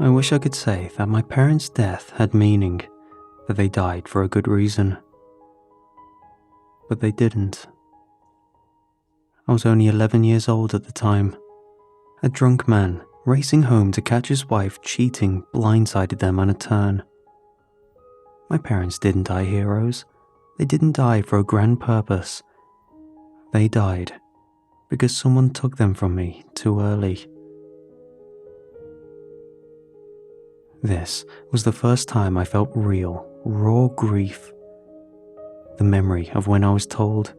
I wish I could say that my parents' death had meaning, that they died for a good reason. But they didn't. I was only 11 years old at the time. A drunk man, racing home to catch his wife cheating, blindsided them on a turn. My parents didn't die heroes. They didn't die for a grand purpose. They died because someone took them from me too early. This was the first time I felt real, raw grief. The memory of when I was told,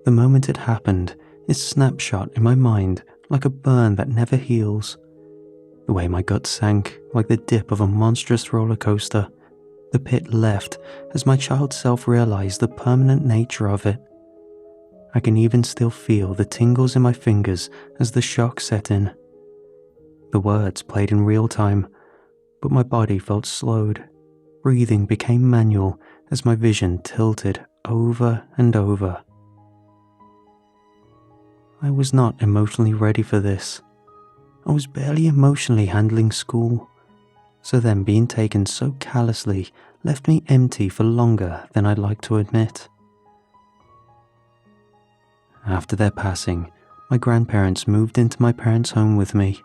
the moment it happened, is snapshot in my mind like a burn that never heals. The way my gut sank like the dip of a monstrous roller coaster. The pit left as my child self realized the permanent nature of it. I can even still feel the tingles in my fingers as the shock set in. The words played in real time, but my body felt slowed. Breathing became manual as my vision tilted over and over. I was not emotionally ready for this. I was barely emotionally handling school, so then being taken so callously left me empty for longer than I'd like to admit. After their passing, my grandparents moved into my parents' home with me.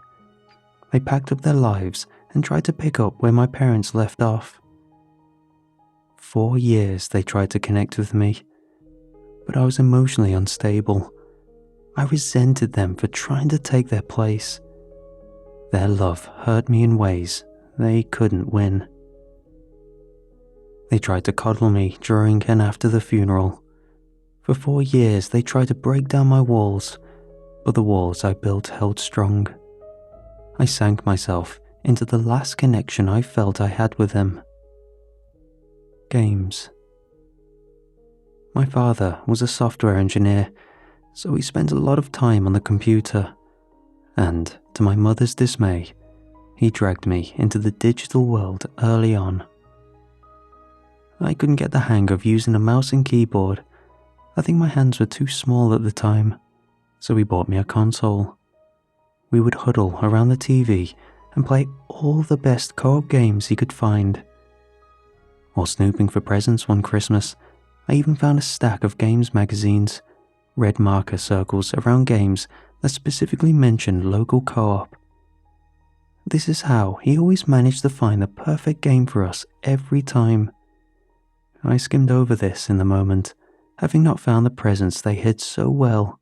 They packed up their lives and tried to pick up where my parents left off. 4 years they tried to connect with me, but I was emotionally unstable. I resented them for trying to take their place. Their love hurt me in ways they couldn't win. They tried to coddle me during and after the funeral. For 4 years they tried to break down my walls, but the walls I built held strong. I sank myself into the last connection I felt I had with them. Games. My father was a software engineer, so he spent a lot of time on the computer, and to my mother's dismay, he dragged me into the digital world early on. I couldn't get the hang of using a mouse and keyboard. I think my hands were too small at the time, so he bought me a console. We would huddle around the TV and play all the best co-op games he could find. While snooping for presents one Christmas, I even found a stack of games magazines, red marker circles around games that specifically mentioned local co-op. This is how he always managed to find the perfect game for us every time. I skimmed over this in the moment, having not found the presents they hid so well.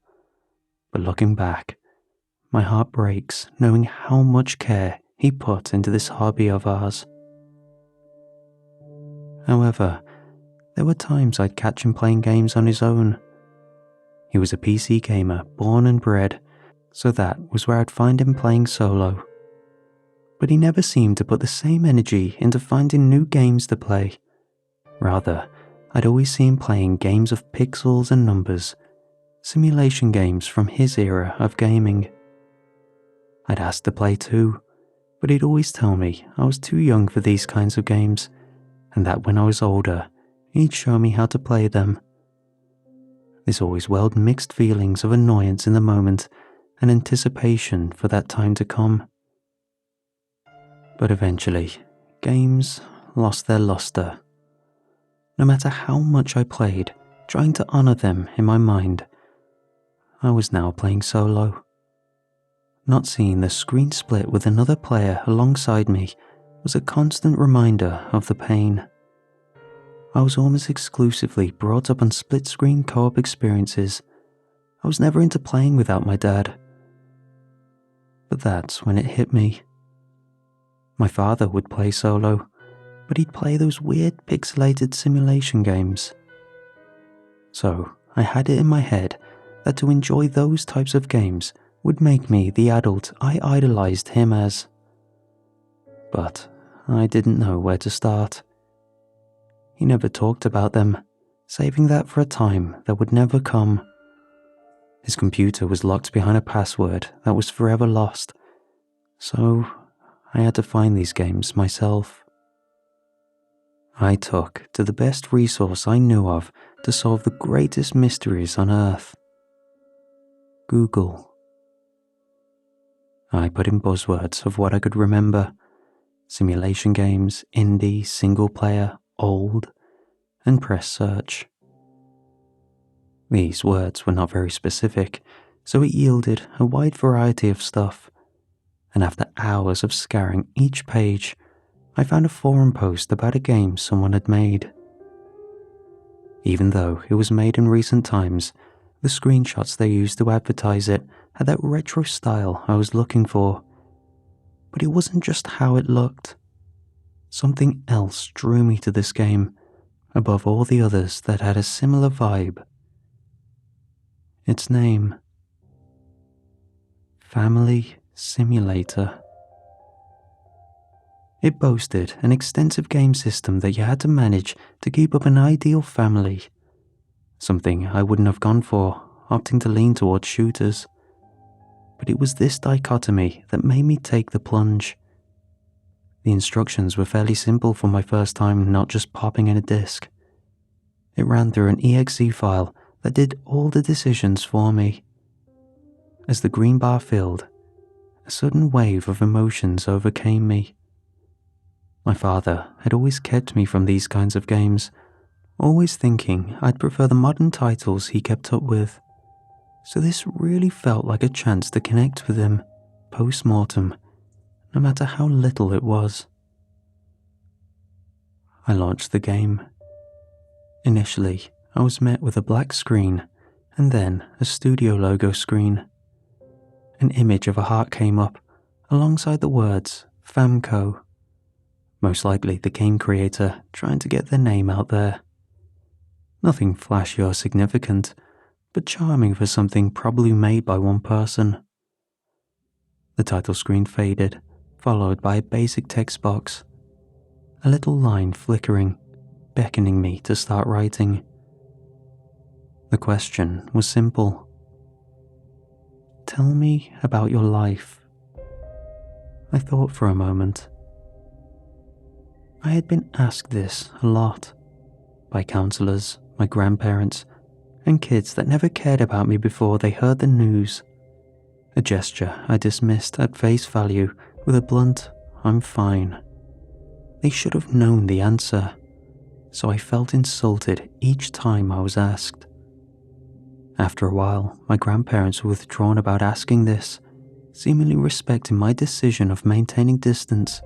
But looking back, my heart breaks knowing how much care he put into this hobby of ours. However, there were times I'd catch him playing games on his own. He was a PC gamer born and bred, so that was where I'd find him playing solo. But he never seemed to put the same energy into finding new games to play. Rather, I'd always see him playing games of pixels and numbers, simulation games from his era of gaming. I'd ask to play too, but he'd always tell me I was too young for these kinds of games, and that when I was older, he'd show me how to play them. This always welled mixed feelings of annoyance in the moment and anticipation for that time to come. But eventually, games lost their luster. No matter how much I played, trying to honor them in my mind, I was now playing solo. Not seeing the screen split with another player alongside me was a constant reminder of the pain. I was almost exclusively brought up on split-screen co-op experiences. I was never into playing without my dad. But that's when it hit me. My father would play solo, but he'd play those weird pixelated simulation games. So I had it in my head that to enjoy those types of games would make me the adult I idolized him as. But I didn't know where to start. He never talked about them, saving that for a time that would never come. His computer was locked behind a password that was forever lost, so I had to find these games myself. I took to the best resource I knew of to solve the greatest mysteries on Earth: Google. I put in buzzwords of what I could remember, Simulation games, indie, single player, old, and press search. These words were not very specific, so it yielded a wide variety of stuff, and after hours of scouring each page, I found a forum post about a game someone had made. Even though it was made in recent times, the screenshots they used to advertise it had that retro style I was looking for. But it wasn't just how it looked. Something else drew me to this game, above all the others that had a similar vibe. Its name: Family Simulator. It boasted an extensive game system that you had to manage to keep up an ideal family, something I wouldn't have gone for, opting to lean towards shooters. But it was this dichotomy that made me take the plunge. The instructions were fairly simple for my first time not just popping in a disc. It ran through an EXE file that did all the decisions for me. As the green bar filled, a sudden wave of emotions overcame me. My father had always kept me from these kinds of games, always thinking I'd prefer the modern titles he kept up with. So this really felt like a chance to connect with him, post-mortem, no matter how little it was. I launched the game. Initially, I was met with a black screen, and then a studio logo screen. An image of a heart came up, alongside the words, Famco. Most likely the game creator trying to get their name out there. Nothing flashy or significant, but charming for something probably made by one person. The title screen faded, followed by a basic text box. A little line flickering, beckoning me to start writing. The question was simple. Tell me about your life. I thought for a moment. I had been asked this a lot, by counselors, my grandparents, and kids that never cared about me before they heard the news. A gesture I dismissed at face value with a blunt, I'm fine. They should have known the answer, so I felt insulted each time I was asked. After a while, my grandparents were withdrawn about asking this, seemingly respecting my decision of maintaining distance.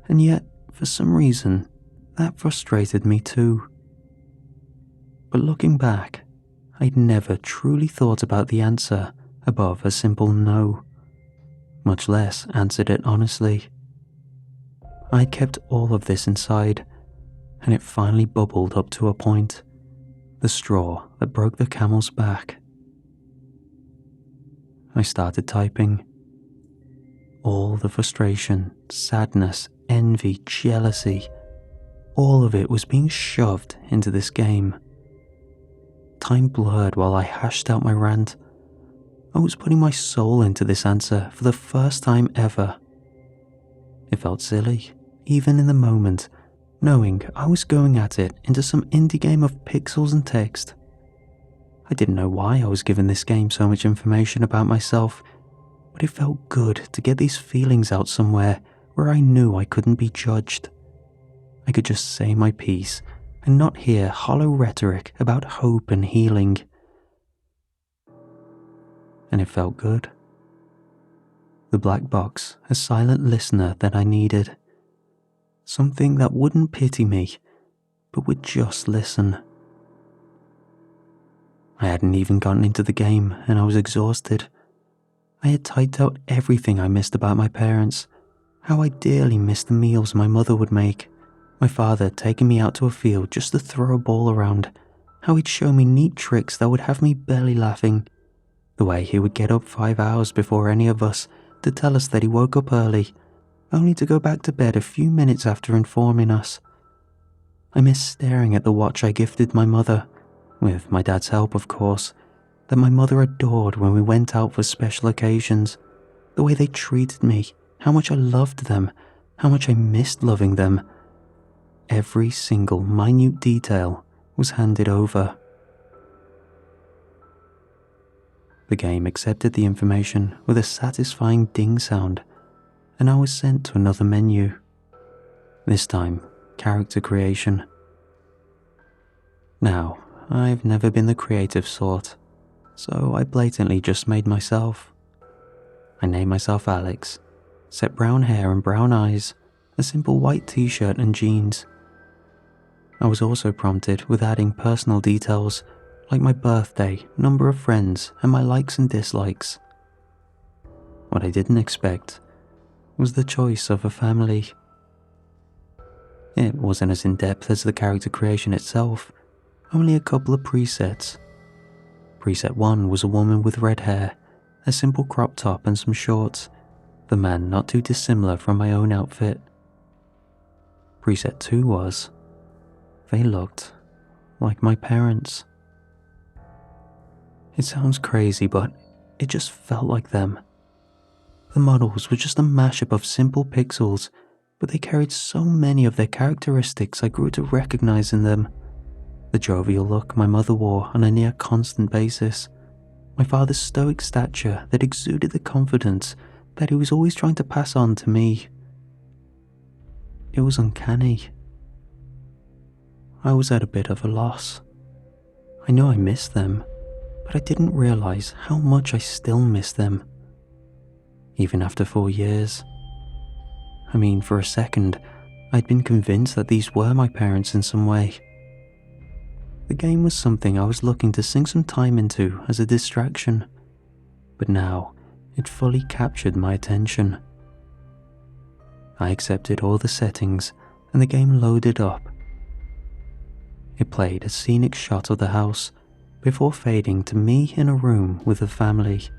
And yet, for some reason, that frustrated me too. But looking back, I'd never truly thought about the answer above a simple no, much less answered it honestly. I'd kept all of this inside, and it finally bubbled up to a point, the straw that broke the camel's back. I started typing. All the frustration, sadness, envy, jealousy, all of it was being shoved into this game. Time blurred while I hashed out my rant. I was putting my soul into this answer for the first time ever. It felt silly, even in the moment, knowing I was going at it into some indie game of pixels and text. I didn't know why I was giving this game so much information about myself, but it felt good to get these feelings out somewhere where I knew I couldn't be judged. I could just say my piece and not hear hollow rhetoric about hope and healing. And it felt good. The black box, a silent listener that I needed. Something that wouldn't pity me, but would just listen. I hadn't even gotten into the game and I was exhausted. I had typed out everything I missed about my parents, how I dearly missed the meals my mother would make, my father taking me out to a field just to throw a ball around, how he'd show me neat tricks that would have me belly laughing, the way he would get up 5 hours before any of us to tell us that he woke up early, only to go back to bed a few minutes after informing us. I missed staring at the watch I gifted my mother, with my dad's help of course, that my mother adored when we went out for special occasions, the way they treated me, how much I loved them, how much I missed loving them. Every single minute detail was handed over. The game accepted the information with a satisfying ding sound, and I was sent to another menu. This time, character creation. Now, I've never been the creative sort, so I blatantly just made myself. I named myself Alex, set brown hair and brown eyes, a simple white t-shirt and jeans. I was also prompted with adding personal details like my birthday, number of friends, and my likes and dislikes. What I didn't expect was the choice of a family. It wasn't as in-depth as the character creation itself, only a couple of presets. Preset 1 was a woman with red hair, a simple crop top and some shorts, the man not too dissimilar from my own outfit. Preset 2 was, they looked like my parents. It sounds crazy, but it just felt like them. The models were just a mashup of simple pixels, but they carried so many of their characteristics I grew to recognize in them. The jovial look my mother wore on a near constant basis, my father's stoic stature that exuded the confidence that he was always trying to pass on to me. It was uncanny. I was at a bit of a loss. I know I missed them, but I didn't realize how much I still miss them. Even after 4 years. I mean, for a second, I'd been convinced that these were my parents in some way. The game was something I was looking to sink some time into as a distraction, but now it fully captured my attention. I accepted all the settings and the game loaded up. It played a scenic shot of the house before fading to me in a room with a family.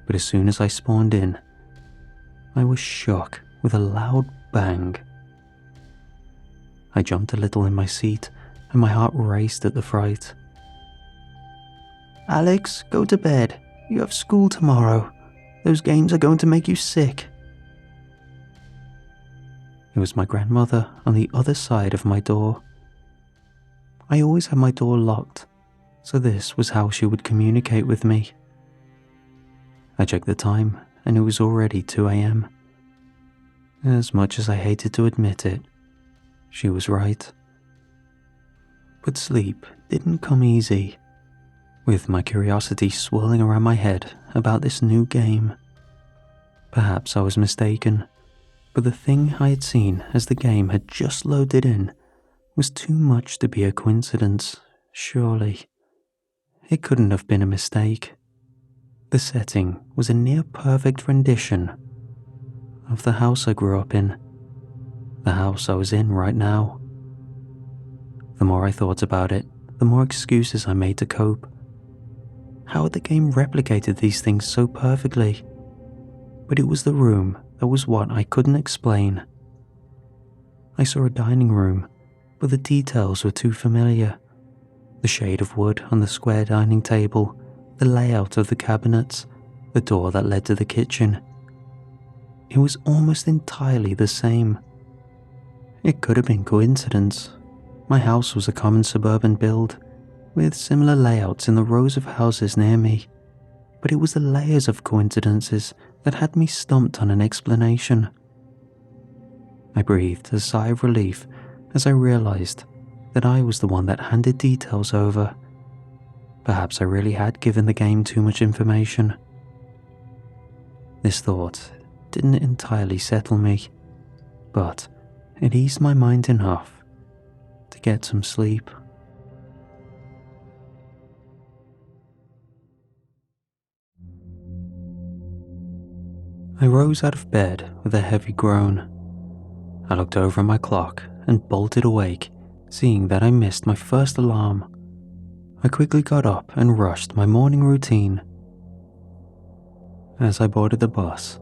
But as soon as I spawned in, I was shook with a loud bang. I jumped a little in my seat and my heart raced at the fright. "Alex, go to bed. You have school tomorrow. Those games are going to make you sick." It was my grandmother on the other side of my door. I always had my door locked, so this was how she would communicate with me. I checked the time, and it was already 2 a.m. As much as I hated to admit it, she was right. But sleep didn't come easy, with my curiosity swirling around my head about this new game. Perhaps I was mistaken, but the thing I had seen as the game had just loaded in was too much to be a coincidence, surely. It couldn't have been a mistake. The setting was a near-perfect rendition of the house I grew up in, the house I was in right now. The more I thought about it, the more excuses I made to cope. How had the game replicated these things so perfectly? But it was the room that was what I couldn't explain. I saw a dining room, but the details were too familiar. The shade of wood on the square dining table, the layout of the cabinets, the door that led to the kitchen. It was almost entirely the same. It could have been coincidence. My house was a common suburban build, with similar layouts in the rows of houses near me, but it was the layers of coincidences that had me stumped on an explanation. I breathed a sigh of relief as I realized that I was the one that handed details over. Perhaps I really had given the game too much information. This thought didn't entirely settle me, but it eased my mind enough to get some sleep. I rose out of bed with a heavy groan. I looked over at my clock and bolted awake, seeing that I missed my first alarm. I quickly got up and rushed my morning routine. As I boarded the bus,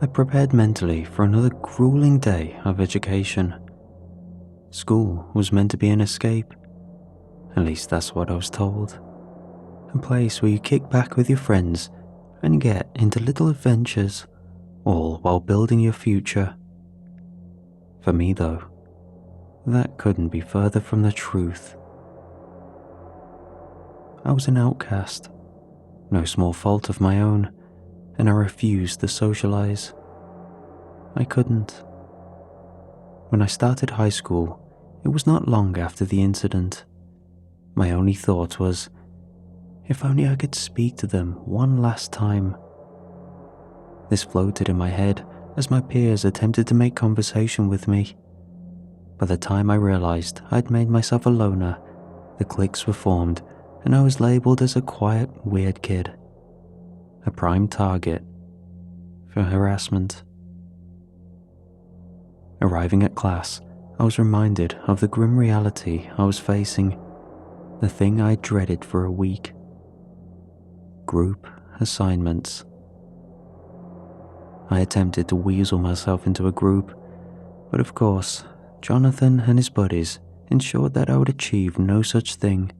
I prepared mentally for another grueling day of education. School was meant to be an escape. At least that's what I was told. A place where you kick back with your friends and get into little adventures, all while building your future. For me though, that couldn't be further from the truth. I was an outcast, no small fault of my own, and I refused to socialize. I couldn't. When I started high school, it was not long after the incident. My only thought was, if only I could speak to them one last time. This floated in my head as my peers attempted to make conversation with me. By the time I realized I'd made myself a loner, the cliques were formed and I was labeled as a quiet, weird kid. A prime target for harassment. Arriving at class, I was reminded of the grim reality I was facing, the thing I dreaded for a week. Group assignments. I attempted to weasel myself into a group, but of course, Jonathan and his buddies ensured that I would achieve no such thing.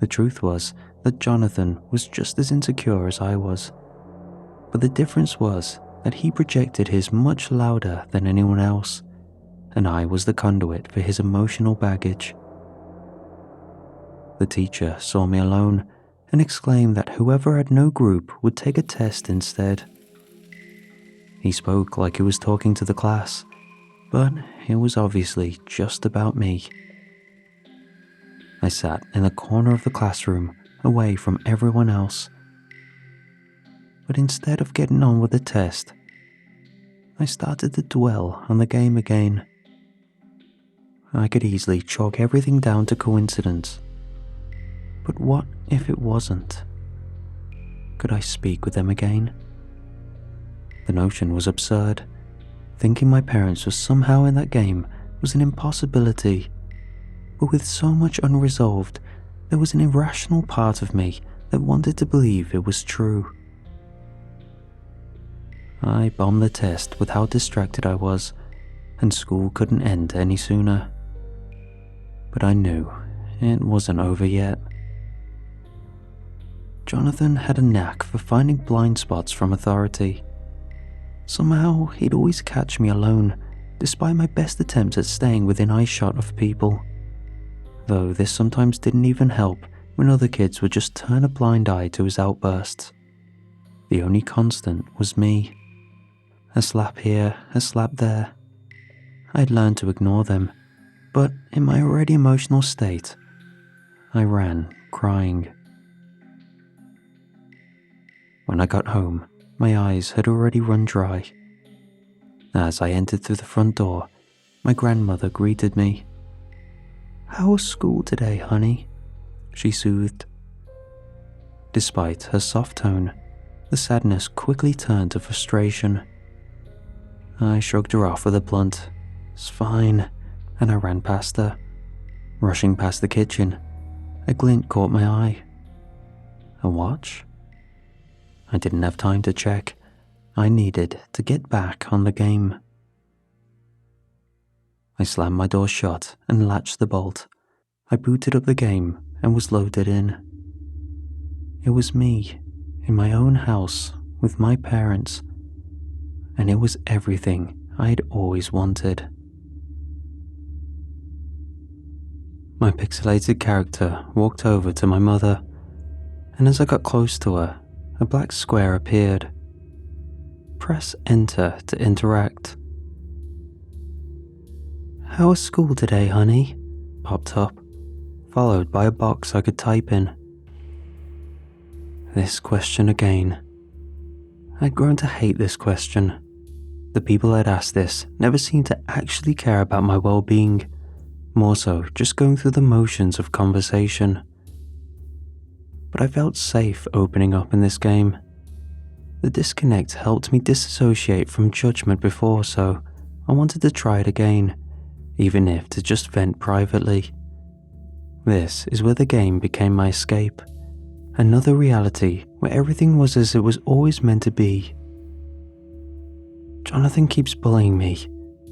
The truth was that Jonathan was just as insecure as I was, but the difference was that he projected his much louder than anyone else, and I was the conduit for his emotional baggage. The teacher saw me alone and exclaimed that whoever had no group would take a test instead. He spoke like he was talking to the class, but it was obviously just about me. I sat in the corner of the classroom, away from everyone else. But instead of getting on with the test, I started to dwell on the game again. I could easily chalk everything down to coincidence. But what if it wasn't? Could I speak with them again? The notion was absurd. Thinking my parents were somehow in that game was an impossibility. But with so much unresolved, there was an irrational part of me that wanted to believe it was true. I bombed the test with how distracted I was, and school couldn't end any sooner. But I knew it wasn't over yet. Jonathan had a knack for finding blind spots from authority. Somehow, he'd always catch me alone, despite my best attempts at staying within eyeshot of people. Though this sometimes didn't even help when other kids would just turn a blind eye to his outbursts. The only constant was me. A slap here, a slap there. I'd learned to ignore them, but in my already emotional state, I ran, crying. When I got home, my eyes had already run dry. As I entered through the front door, my grandmother greeted me. "How was school today, honey?" she soothed. Despite her soft tone, the sadness quickly turned to frustration. I shrugged her off with a blunt, "It's fine," and I ran past her. Rushing past the kitchen, a glint caught my eye. A watch? I didn't have time to check. I needed to get back on the game. I slammed my door shut and latched the bolt. I booted up the game and was loaded in. It was me, in my own house, with my parents, and it was everything I'd always wanted. My pixelated character walked over to my mother, and as I got close to her, a black square appeared. Press enter to interact. "How was school today, honey?" popped up, followed by a box I could type in. This question again. I'd grown to hate this question. The people I'd asked this never seemed to actually care about my well-being, more so just going through the motions of conversation. But I felt safe opening up in this game. The disconnect helped me disassociate from judgment before, so I wanted to try it again, even if to just vent privately. This is where the game became my escape. Another reality where everything was as it was always meant to be. Jonathan keeps bullying me.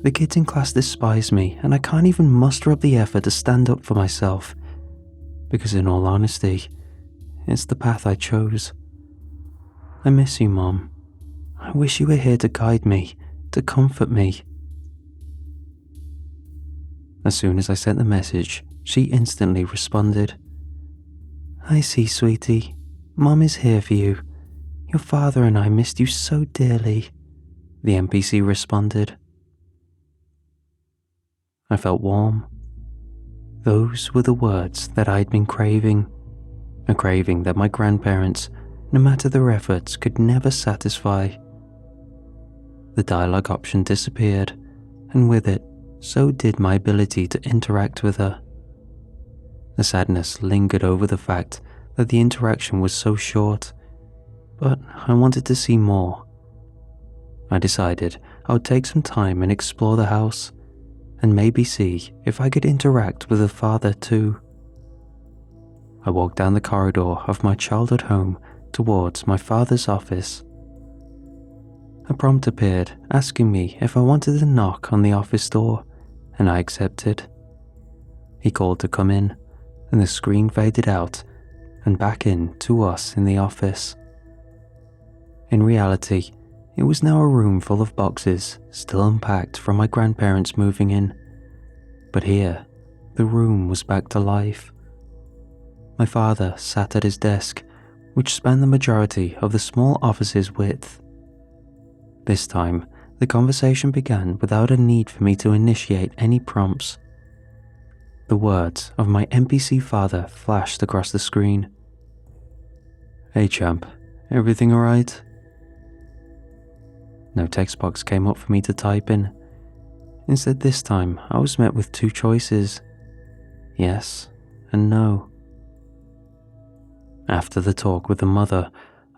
The kids in class despise me, and I can't even muster up the effort to stand up for myself. Because in all honesty, it's the path I chose. I miss you, Mom. I wish you were here to guide me, to comfort me. As soon as I sent the message, she instantly responded. "I see, sweetie. Mom is here for you. Your father and I missed you so dearly," the NPC responded. I felt warm. Those were the words that I had been craving, a craving that my grandparents, no matter their efforts, could never satisfy. The dialogue option disappeared, and with it, so did my ability to interact with her. The sadness lingered over the fact that the interaction was so short, but I wanted to see more. I decided I would take some time and explore the house, and maybe see if I could interact with her father too. I walked down the corridor of my childhood home towards my father's office. A prompt appeared asking me if I wanted to knock on the office door, and I accepted. He called to come in, and the screen faded out and back in to us in the office. In reality, it was now a room full of boxes still unpacked from my grandparents moving in, but here, the room was back to life. My father sat at his desk, which spanned the majority of the small office's width. This time, the conversation began without a need for me to initiate any prompts. The words of my NPC father flashed across the screen. "Hey champ, everything alright?" No text box came up for me to type in. Instead, this time, I was met with two choices: yes and no. After the talk with the mother,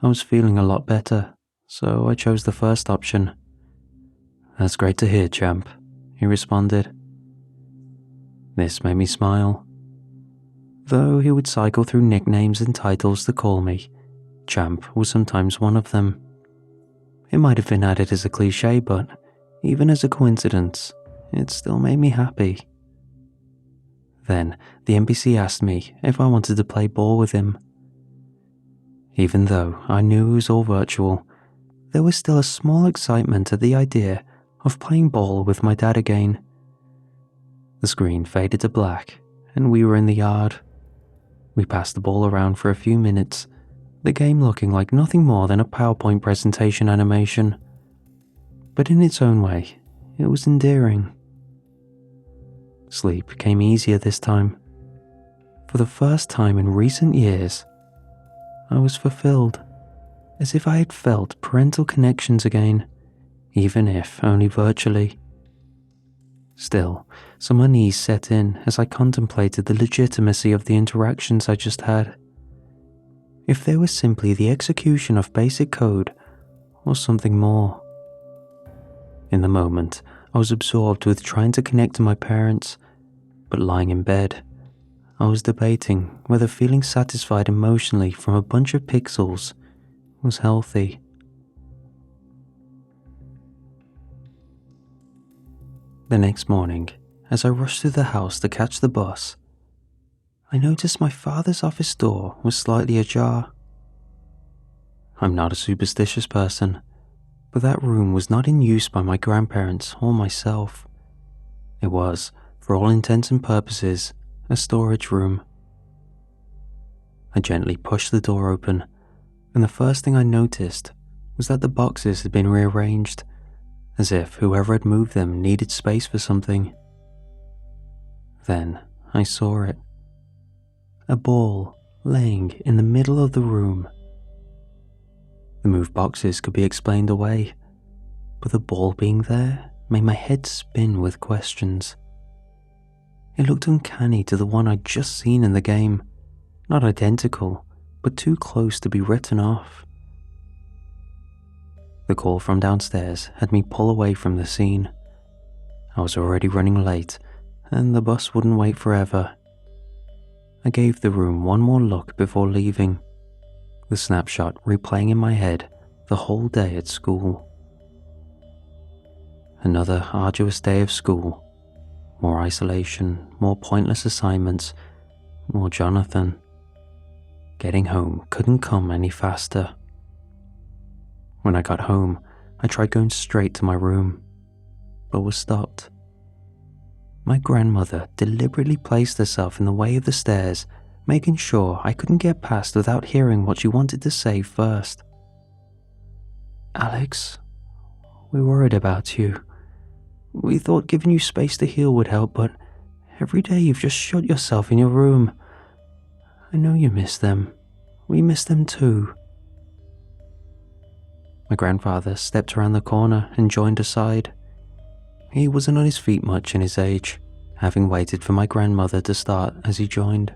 I was feeling a lot better, so I chose the first option. "That's great to hear, champ," he responded. This made me smile. Though he would cycle through nicknames and titles to call me, champ was sometimes one of them. It might have been added as a cliche, but even as a coincidence, it still made me happy. Then the NPC asked me if I wanted to play ball with him. Even though I knew it was all virtual, there was still a small excitement at the idea of playing ball with my dad again. The screen faded to black, and we were in the yard. We passed the ball around for a few minutes, the game looking like nothing more than a PowerPoint presentation animation. But in its own way, it was endearing. Sleep came easier this time. For the first time in recent years, I was fulfilled, as if I had felt parental connections again, even if only virtually. Still, some unease set in as I contemplated the legitimacy of the interactions I just had. If they were simply the execution of basic code, or something more. In the moment, I was absorbed with trying to connect to my parents, but lying in bed, I was debating whether feeling satisfied emotionally from a bunch of pixels was healthy. The next morning, as I rushed through the house to catch the bus, I noticed my father's office door was slightly ajar. I'm not a superstitious person, but that room was not in use by my grandparents or myself. It was, for all intents and purposes, a storage room. I gently pushed the door open, and the first thing I noticed was that the boxes had been rearranged, as if whoever had moved them needed space for something. Then I saw it. A ball laying in the middle of the room. The moved boxes could be explained away, but the ball being there made my head spin with questions. It looked uncanny to the one I'd just seen in the game, not identical, but too close to be written off. The call from downstairs had me pull away from the scene. I was already running late, and the bus wouldn't wait forever. I gave the room one more look before leaving, the snapshot replaying in my head the whole day at school. Another arduous day of school. More isolation, more pointless assignments, more Jonathan. Getting home couldn't come any faster. When I got home, I tried going straight to my room, but was stopped. My grandmother deliberately placed herself in the way of the stairs, making sure I couldn't get past without hearing what she wanted to say first. "Alex, we're worried about you. We thought giving you space to heal would help, but every day you've just shut yourself in your room. I know you miss them. We miss them too." My grandfather stepped around the corner and joined us side. He wasn't on his feet much in his age, having waited for my grandmother to start as he joined.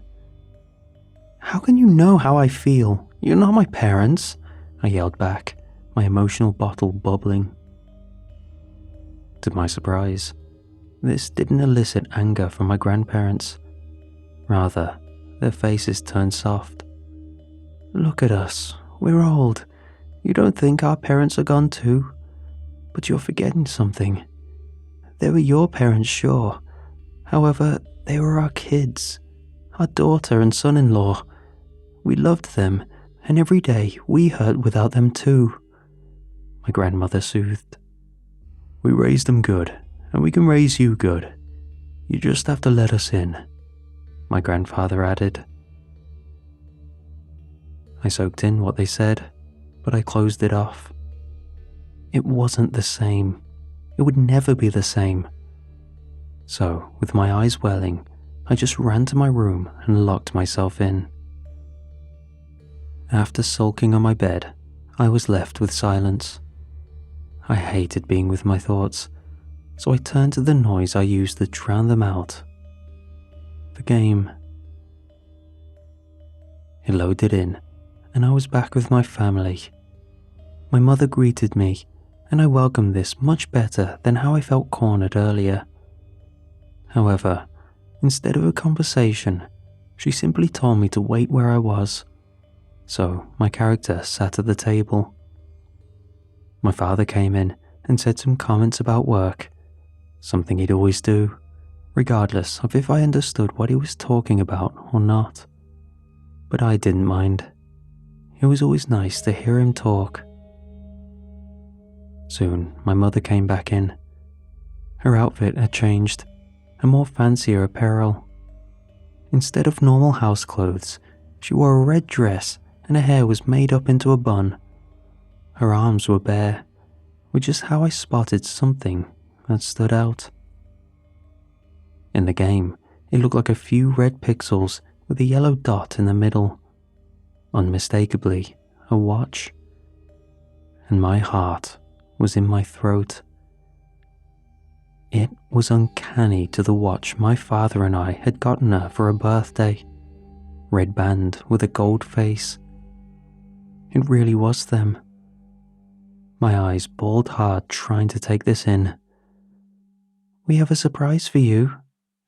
"How can you know how I feel? You're not my parents," I yelled back, my emotional bottle bubbling. To my surprise, this didn't elicit anger from my grandparents. Rather, their faces turned soft. "Look at us. We're old. You don't think our parents are gone too? But you're forgetting something. They were your parents, sure. However, they were our kids, our daughter and son-in-law. We loved them, and every day we hurt without them too," my grandmother soothed. "We raised them good, and we can raise you good. You just have to let us in," my grandfather added. I soaked in what they said, but I closed it off. It wasn't the same. It would never be the same. So, with my eyes welling, I just ran to my room and locked myself in. After sulking on my bed, I was left with silence. I hated being with my thoughts, so I turned to the noise I used to drown them out. The game. It loaded in, and I was back with my family. My mother greeted me, and I welcomed this much better than how I felt cornered earlier. However, instead of a conversation, she simply told me to wait where I was. So my character sat at the table. My father came in and said some comments about work, something he'd always do, regardless of if I understood what he was talking about or not. But I didn't mind. It was always nice to hear him talk. Soon, my mother came back in. Her outfit had changed, a more fancier apparel. Instead of normal house clothes, she wore a red dress and her hair was made up into a bun. Her arms were bare, which is how I spotted something that stood out. In the game, it looked like a few red pixels with a yellow dot in the middle. Unmistakably, a watch. And my heart was in my throat. It was uncanny to the watch my father and I had gotten her for her birthday. Red band with a gold face. It really was them. My eyes balled hard trying to take this in. "We have a surprise for you,"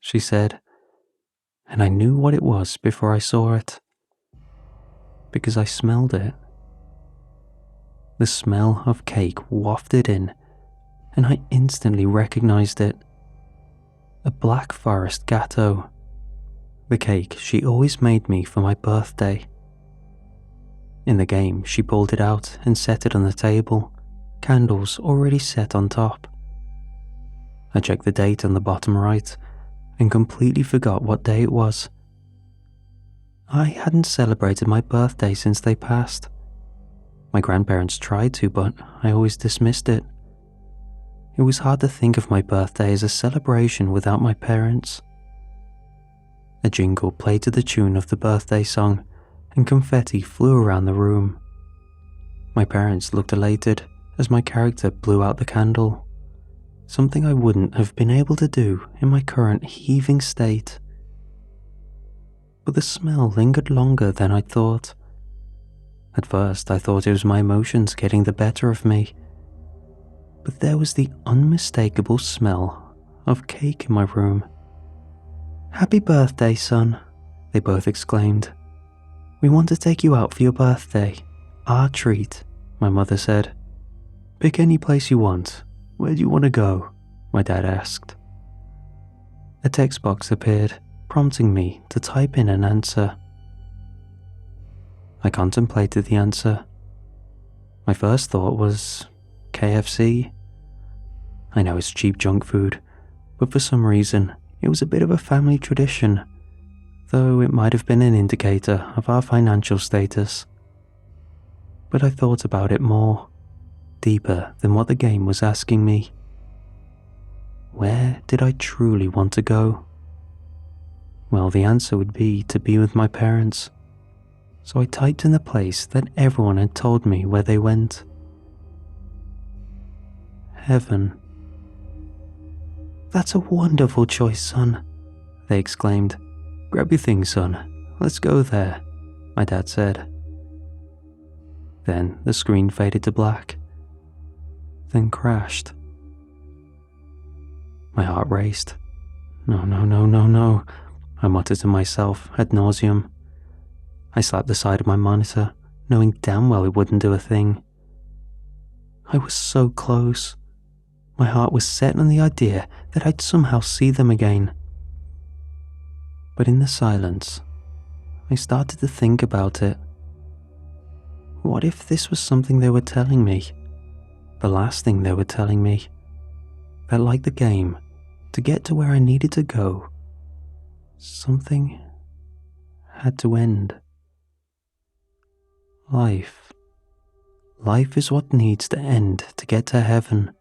she said, and I knew what it was before I saw it. Because I smelled it. The smell of cake wafted in, and I instantly recognized it. A Black Forest Gâteau. The cake she always made me for my birthday. In the game, she pulled it out and set it on the table, candles already set on top. I checked the date on the bottom right and completely forgot what day it was. I hadn't celebrated my birthday since they passed. My grandparents tried to, but I always dismissed it. It was hard to think of my birthday as a celebration without my parents. A jingle played to the tune of the birthday song, and confetti flew around the room. My parents looked elated as my character blew out the candle, something I wouldn't have been able to do in my current heaving state. But the smell lingered longer than I thought. At first, I thought it was my emotions getting the better of me, but there was the unmistakable smell of cake in my room. "Happy birthday, son," they both exclaimed. "We want to take you out for your birthday. Our treat," my mother said. "Pick any place you want. Where do you want to go?" my dad asked. A text box appeared, prompting me to type in an answer. I contemplated the answer. My first thought was KFC. I know it's cheap junk food, but for some reason, it was a bit of a family tradition, though it might have been an indicator of our financial status. But I thought about it more, deeper than what the game was asking me. where did I truly want to go? Well, the answer would be to be with my parents. So I typed in the place that everyone had told me where they went. Heaven. That's a wonderful choice, son, they exclaimed. Grab your things, son. Let's go there, my dad said. Then the screen faded to black, then crashed. My heart raced. No, no, no, no, no, I muttered to myself ad nauseum. I slapped the side of my monitor, knowing damn well it wouldn't do a thing. I was so close. My heart was set on the idea that I'd somehow see them again. But in the silence, I started to think about it. What if this was something they were telling me? The last thing they were telling me? That like the game, to get to where I needed to go, something had to end. Life. Life is what needs to end to get to heaven,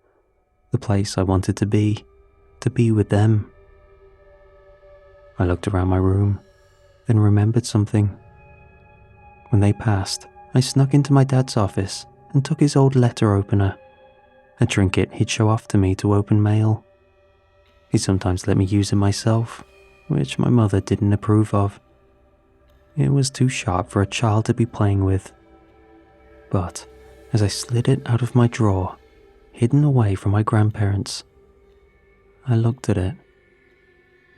the place I wanted to be with them. I looked around my room, then remembered something. When they passed, I snuck into my dad's office and took his old letter opener, a trinket he'd show off to me to open mail. He sometimes let me use it myself, which my mother didn't approve of. It was too sharp for a child to be playing with. But as I slid it out of my drawer, hidden away from my grandparents, I looked at it.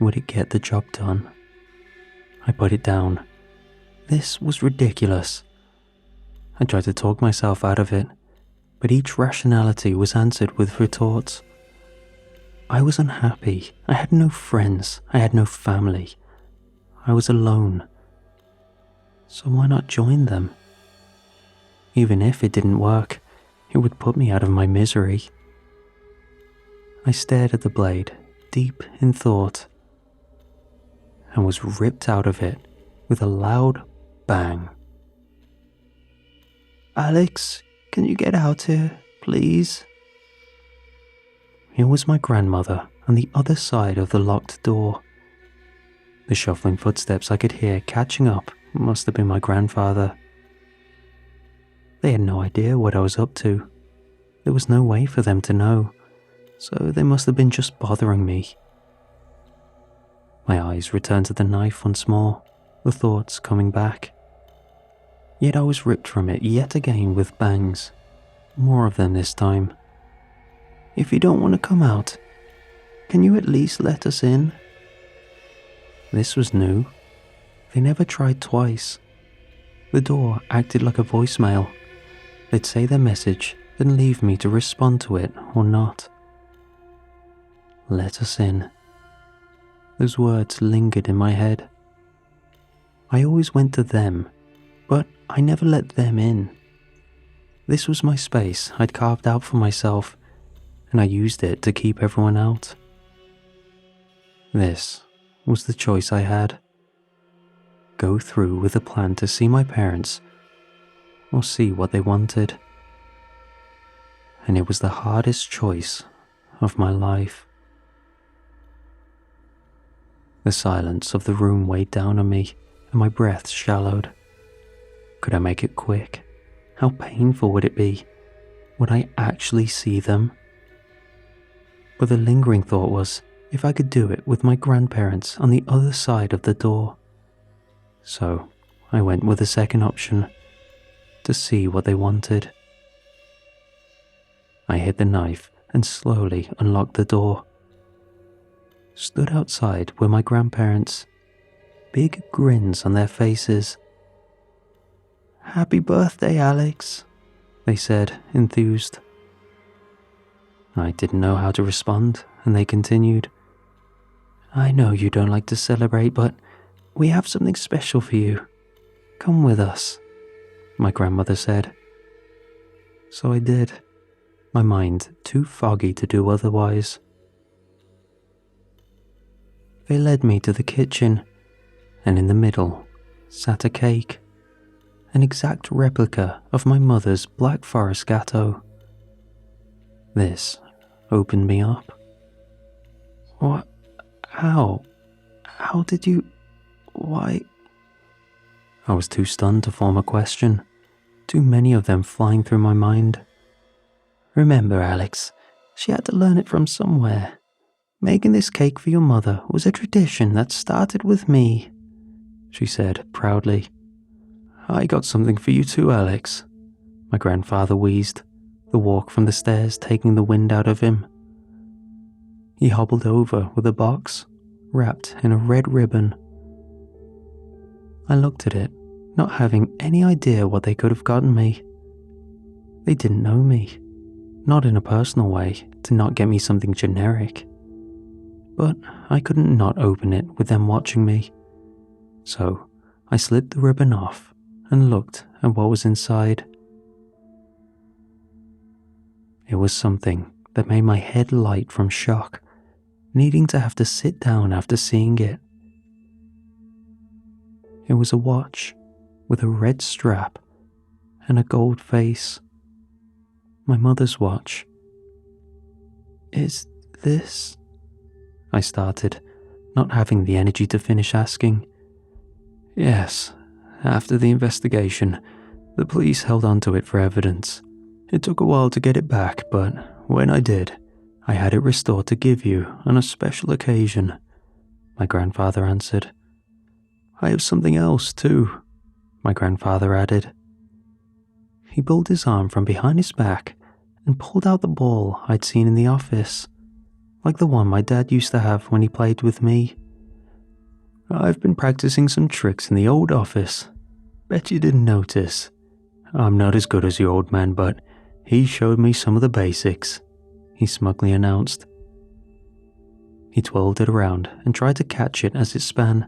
Would it get the job done? I put it down. This was ridiculous. I tried to talk myself out of it, but each rationality was answered with retorts. I was unhappy. I had no friends. I had no family. I was alone. So why not join them? Even if it didn't work, it would put me out of my misery. I stared at the blade, deep in thought, and was ripped out of it with a loud bang. Alex, can you get out here, please? It was my grandmother on the other side of the locked door. The shuffling footsteps I could hear catching up must have been my grandfather. They had no idea what I was up to. There was no way for them to know, so they must have been just bothering me. My eyes returned to the knife once more, the thoughts coming back. Yet I was ripped from it yet again with bangs, more of them this time. If you don't want to come out, can you at least let us in? This was new. They never tried twice. The door acted like a voicemail. They'd say their message, then leave me to respond to it or not. Let us in. Those words lingered in my head. I always went to them, but I never let them in. This was my space I'd carved out for myself, and I used it to keep everyone out. This was the choice I had. Go through with a plan to see my parents, or see what they wanted. And it was the hardest choice of my life. The silence of the room weighed down on me, and my breath shallowed. Could I make it quick? How painful would it be? Would I actually see them? But the lingering thought was, if I could do it with my grandparents on the other side of the door. So I went with the second option, to see what they wanted. I hid the knife and slowly unlocked the door. Stood outside were my grandparents, big grins on their faces. "Happy birthday, Alex," they said, enthused. I didn't know how to respond, and they continued. "I know you don't like to celebrate, but we have something special for you. Come with us," my grandmother said. So I did, my mind too foggy to do otherwise. They led me to the kitchen, and in the middle sat a cake, an exact replica of my mother's Black Forest Gateau. This opened me up. What? How? How did you... Why? I was too stunned to form a question, too many of them flying through my mind. Remember, Alex, she had to learn it from somewhere. Making this cake for your mother was a tradition that started with me, she said proudly. I got something for you too, Alex, my grandfather wheezed, the walk from the stairs taking the wind out of him. He hobbled over with a box, wrapped in a red ribbon. I looked at it, not having any idea what they could have gotten me. They didn't know me, not in a personal way, to not get me something generic. But I couldn't not open it with them watching me. So I slipped the ribbon off and looked at what was inside. It was something that made my head light from shock, needing to have to sit down after seeing it. It was a watch with a red strap and a gold face. My mother's watch. Is this... I started, not having the energy to finish asking. Yes, after the investigation, the police held onto it for evidence. It took a while to get it back, but when I did, I had it restored to give you on a special occasion, my grandfather answered. I have something else too, my grandfather added. He pulled his arm from behind his back and pulled out the ball I'd seen in the office, like the one my dad used to have when he played with me. I've been practicing some tricks in the old office. Bet you didn't notice. I'm not as good as your old man, but he showed me some of the basics, he smugly announced. He twirled it around and tried to catch it as it span,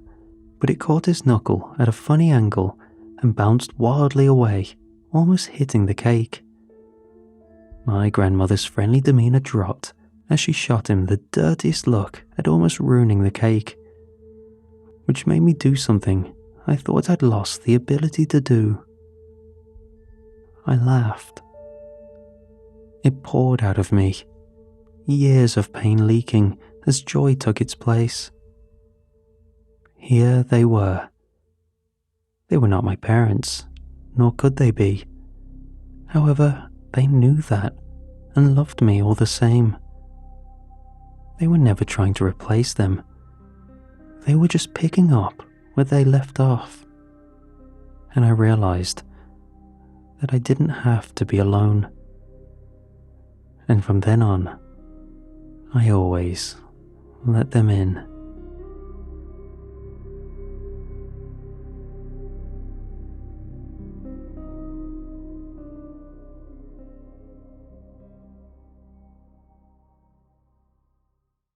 but it caught his knuckle at a funny angle and bounced wildly away, almost hitting the cake. My grandmother's friendly demeanor dropped as she shot him the dirtiest look at almost ruining the cake, which made me do something I thought I'd lost the ability to do. I laughed. It poured out of me, years of pain leaking as joy took its place. Here they were. They were not my parents, nor could they be. However, they knew that and loved me all the same. They were never trying to replace them. They were just picking up where they left off. And I realized that I didn't have to be alone. And from then on, I always let them in.